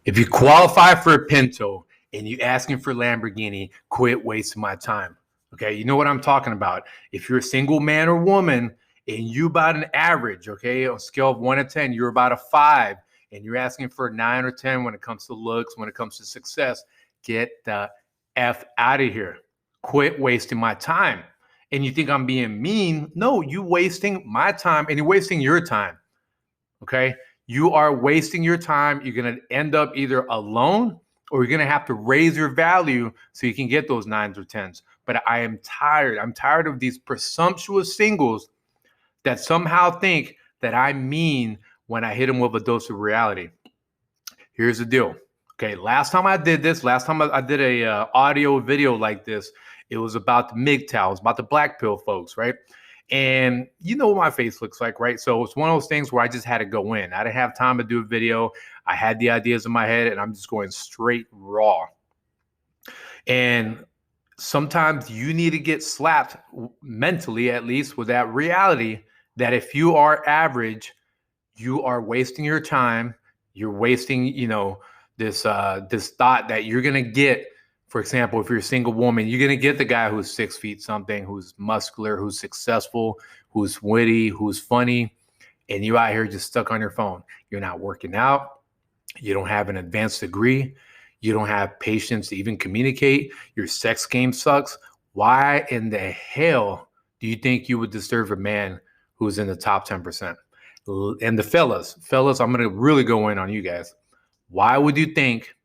If you qualify for a Pinto and you asking for Lamborghini, quit wasting my time. Okay, you know what I'm talking about. If you're a single man or woman and you about an average, okay, on a scale of 1 to 10, you're about a 5, and you're asking for a 9 or 10 when it comes to looks, when it comes to success, get the F out of here. Quit wasting my time. And you think I'm being mean? No, you wasting my time and you're wasting your time. Okay, you are wasting your time. You're going to end up either alone or you're going to have to raise your value so you can get those 9s or 10s. But I am tired. I'm tired of these presumptuous singles that somehow think that I mean when I hit them with a dose of reality. Here's the deal. Okay, last time I did a audio video like this, it was about the MGTOWs, about the black pill folks, right? And you know what my face looks like, right? So it's one of those things where I just had to go in. I didn't have time to do a video. I had the ideas in my head and I'm just going straight raw. And sometimes you need to get slapped mentally, at least, with that reality that if you are average, you are wasting your time. You're wasting, this thought that you're gonna get. For example, if you're a single woman, you're gonna get the guy who's 6 feet something, who's muscular, who's successful, who's witty, who's funny, and you out here just stuck on your phone. You're not working out. You don't have an advanced degree. You don't have patience to even communicate. Your sex game sucks. Why in the hell do you think you would deserve a man who's in the top 10%? And the fellas, I'm going to really go in on you guys. Why would you think,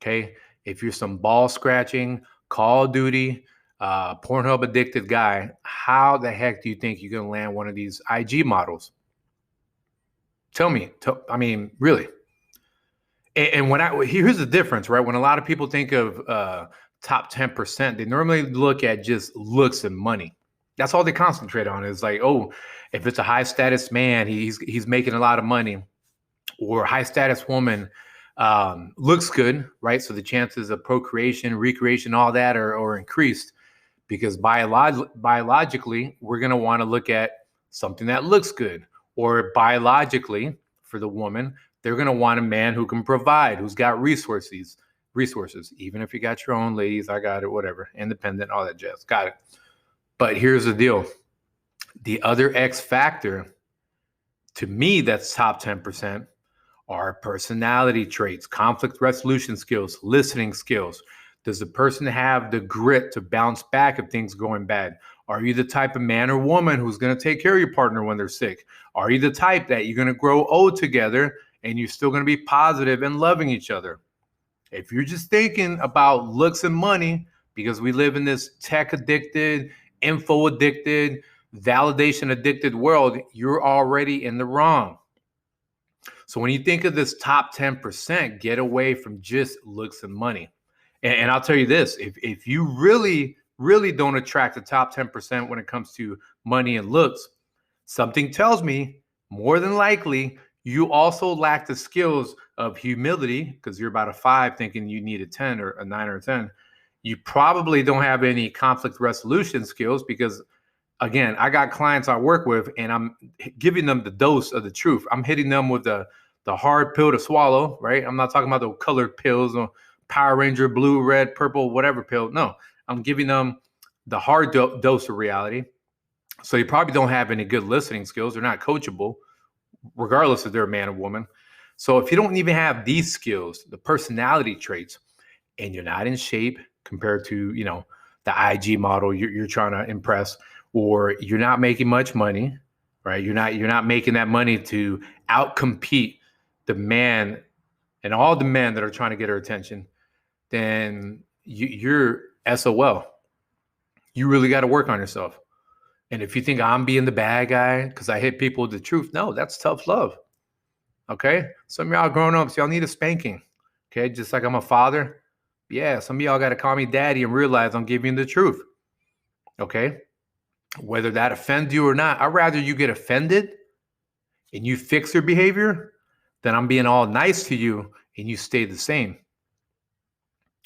okay, if you're some ball scratching, Call of Duty, Pornhub addicted guy, how the heck do you think you're going to land one of these IG models? Tell me. I mean, really. And here's the difference, right? When a lot of people think of top 10%, they normally look at just looks and money. That's all they concentrate on. Is like, oh, if it's a high status man, he's making a lot of money, or high status woman looks good, right? So the chances of procreation, recreation, all that are increased because biologically, we're going to want to look at something that looks good, or biologically for the woman, they're going to want a man who can provide, who's got resources, even if you got your own, ladies, I got it, whatever, independent, all that jazz, got it. But here's the deal. The other X factor, to me, that's top 10%, are personality traits, conflict resolution skills, listening skills. Does the person have the grit to bounce back if things are going bad? Are you the type of man or woman who's going to take care of your partner when they're sick? Are you the type that you're going to grow old together and you're still going to be positive and loving each other? If you're just thinking about looks and money, because we live in this tech addicted, info addicted, validation addicted world, you're already in the wrong. So when you think of this top 10%, get away from just looks and money. And I'll tell you this, if you really, really don't attract the top 10% when it comes to money and looks, something tells me more than likely you also lack the skills of humility, because you're about a 5 thinking you need a 10 or a 9 or a 10. You probably don't have any conflict resolution skills because, again, I got clients I work with and I'm giving them the dose of the truth. I'm hitting them with the hard pill to swallow, right? I'm not talking about the colored pills or Power Ranger, blue, red, purple, whatever pill. No, I'm giving them the hard dose of reality. So you probably don't have any good listening skills. They're not coachable, regardless if they're a man or woman. So if you don't even have these skills, the personality traits, and you're not in shape compared to, the IG model you're trying to impress, or you're not making much money, right? You're not making that money to outcompete the man and all the men that are trying to get her attention, then you're SOL. You really got to work on yourself. And if you think I'm being the bad guy because I hit people with the truth, no, that's tough love. Okay? Some of y'all grown ups, y'all need a spanking. Okay? Just like I'm a father. Yeah, some of y'all got to call me daddy and realize I'm giving you the truth. Okay? Whether that offends you or not, I'd rather you get offended and you fix your behavior than I'm being all nice to you and you stay the same.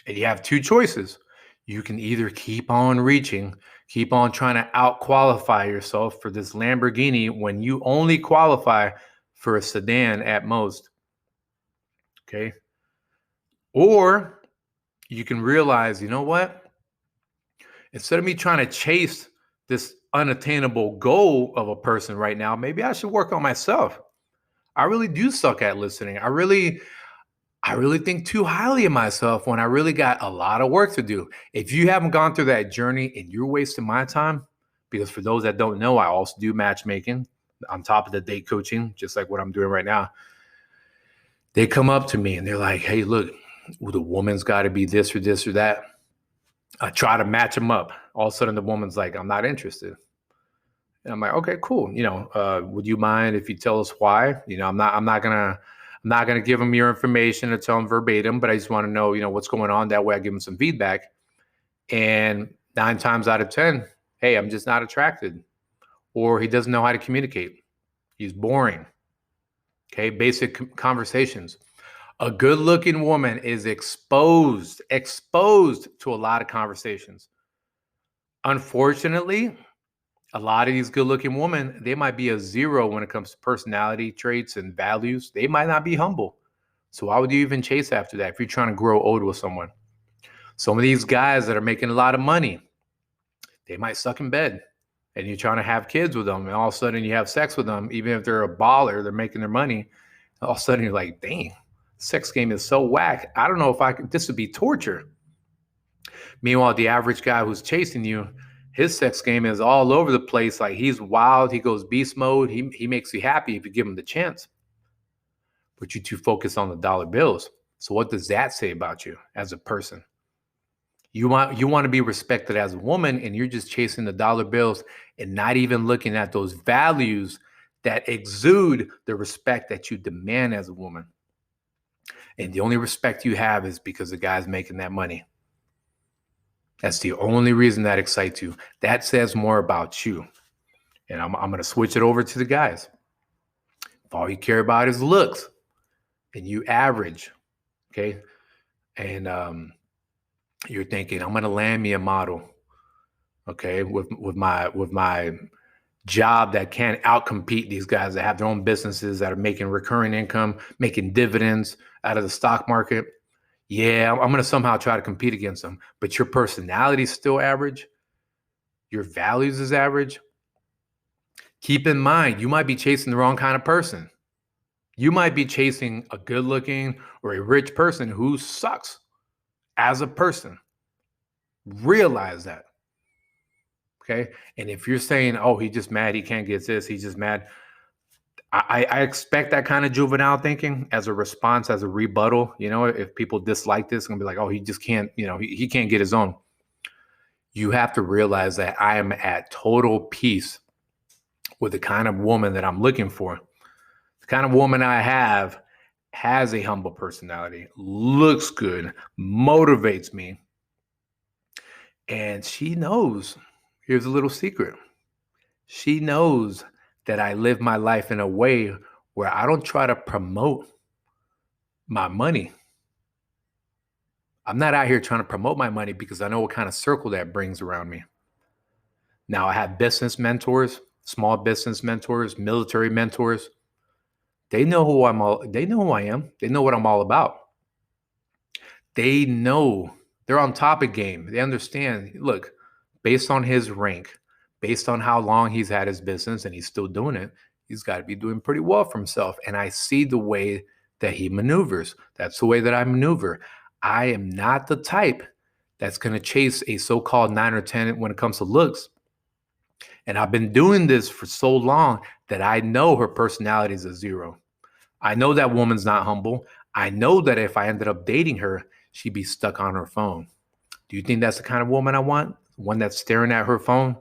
And you have two choices. You can either keep on reaching, keep on trying to out-qualify yourself for this Lamborghini when you only qualify for a sedan at most. Okay? Or you can realize, you know what? Instead of me trying to chase this unattainable goal of a person right now, maybe I should work on myself. I really do suck at listening. I really think too highly of myself when I really got a lot of work to do. If you haven't gone through that journey and you're wasting my time, because for those that don't know, I also do matchmaking on top of the date coaching, just like what I'm doing right now. They come up to me and they're like, hey, look, the woman's got to be this or this or that. I try to match them up. All of a sudden, the woman's like, I'm not interested. And I'm like, okay, cool. Would you mind if you tell us why? I'm not gonna give them your information or tell them verbatim, but I just want to know, what's going on. That way I give them some feedback. And 9 times out of 10, hey, I'm just not attracted. Or he doesn't know how to communicate. He's boring. Okay, basic conversations. A good-looking woman is exposed to a lot of conversations. Unfortunately, a lot of these good-looking women, they might be a 0 when it comes to personality traits and values. They might not be humble. So why would you even chase after that if you're trying to grow old with someone? Some of these guys that are making a lot of money, they might suck in bed. And you're trying to have kids with them, and all of a sudden you have sex with them, even if they're a baller, they're making their money. All of a sudden you're like, dang, sex game is so whack. I don't know if I could, this would be torture. Meanwhile, the average guy who's chasing you, his sex game is all over the place. Like, he's wild. He goes beast mode. He makes you happy if you give him the chance. But you're too focused on the dollar bills. So what does that say about you as a person? You want to be respected as a woman, and you're just chasing the dollar bills and not even looking at those values that exude the respect that you demand as a woman. And the only respect you have is because the guy's making that money. That's the only reason that excites you. That says more about you. And I'm going to switch it over to the guys. If all you care about is looks and you average, okay, and you're thinking, I'm going to land me a model, okay, with my job that can't outcompete these guys that have their own businesses that are making recurring income, making dividends out of the stock market. Yeah, I'm going to somehow try to compete against them. But your personality is still average. Your values is average. Keep in mind, you might be chasing the wrong kind of person. You might be chasing a good-looking or a rich person who sucks as a person. Realize that. Okay? And if you're saying, oh, he's just mad, he can't get this, he's just mad. I expect that kind of juvenile thinking as a response, as a rebuttal. If people dislike this, I'm gonna be like, oh, he just can't, he can't get his own. You have to realize that I am at total peace with the kind of woman that I'm looking for. The kind of woman I have has a humble personality, looks good, motivates me. And she knows, here's a little secret. She knows that I live my life in a way where I don't try to promote my money. I'm not out here trying to promote my money because I know what kind of circle that brings around me. Now, I have business mentors, small business mentors, military mentors. They know who I am. They know what I'm all about. They know, they're on top of game. They understand, look, based on his rank, based on how long he's had his business and he's still doing it, he's got to be doing pretty well for himself. And I see the way that he maneuvers. That's the way that I maneuver. I am not the type that's going to chase a so-called 9 or 10 when it comes to looks. And I've been doing this for so long that I know her personality is a 0. I know that woman's not humble. I know that if I ended up dating her, she'd be stuck on her phone. Do you think that's the kind of woman I want? One that's staring at her phone?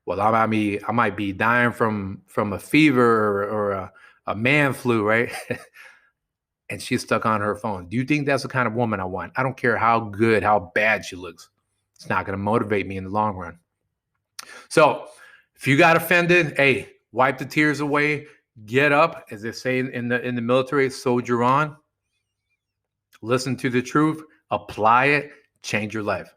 Well, I might be dying from a fever or a man flu, right? And she's stuck on her phone. Do you think that's the kind of woman I want? I don't care how good, how bad she looks. It's not going to motivate me in the long run. So if you got offended, hey, wipe the tears away. Get up, as they say in the military, soldier on. Listen to the truth, apply it, change your life.